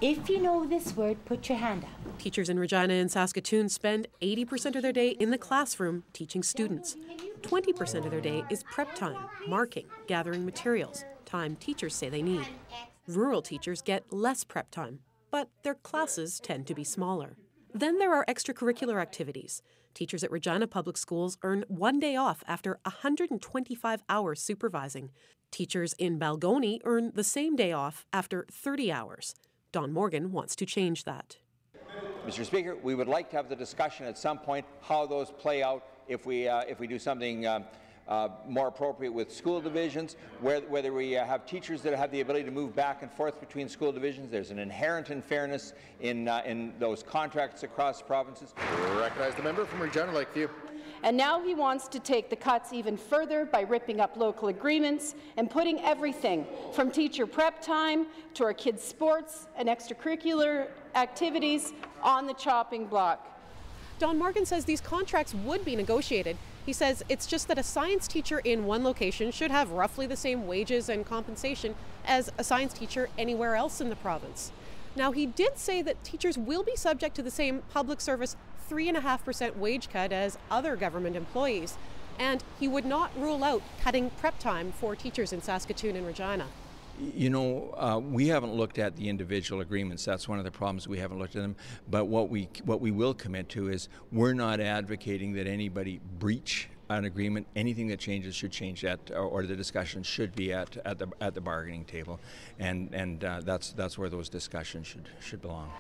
If you know this word, put your hand up. Teachers in Regina and Saskatoon spend 80% of their day in the classroom teaching students. 20% of their day is prep time, marking, gathering materials, time teachers say they need. Rural teachers get less prep time, but their classes tend to be smaller. Then there are extracurricular activities. Teachers at Regina Public Schools earn 1 day off after 125 hours supervising. Teachers in Balgony earn the same day off after 30 hours. Don Morgan wants to change that. Mr. Speaker, we would like to have the discussion at some point how those play out if we do something more appropriate with school divisions, whether we have teachers that have the ability to move back and forth between school divisions. There's an inherent unfairness in those contracts across provinces. We recognize the member from Regina Lakeview. And now he wants to take the cuts even further by ripping up local agreements and putting everything from teacher prep time to our kids' sports and extracurricular activities on the chopping block. Don Morgan says these contracts would be negotiated. He says it's just that a science teacher in one location should have roughly the same wages and compensation as a science teacher anywhere else in the province. Now, he did say that teachers will be subject to the same public service 3.5% wage cut as other government employees, and he would not rule out cutting prep time for teachers in Saskatoon and Regina. You know, we haven't looked at the individual agreements. That's one of the problems. We haven't looked at them. But what we will commit to is we're not advocating that anybody breach an agreement. Anything that changes should change at, or the discussion should be at the bargaining table, and that's where those discussions should belong.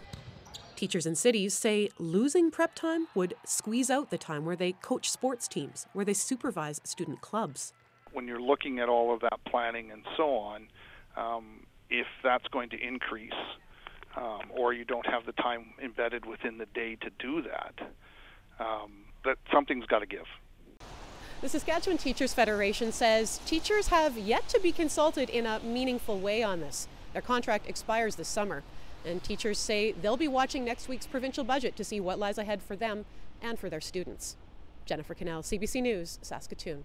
Teachers in cities say losing prep time would squeeze out the time where they coach sports teams, where they supervise student clubs. When you're looking at all of that planning and so on, if that's going to increase, or you don't have the time embedded within the day to do that, that something's got to give. The Saskatchewan Teachers Federation says teachers have yet to be consulted in a meaningful way on this. Their contract expires this summer, and teachers say they'll be watching next week's provincial budget to see what lies ahead for them and for their students. Jennifer Quesnel, CBC News, Saskatoon.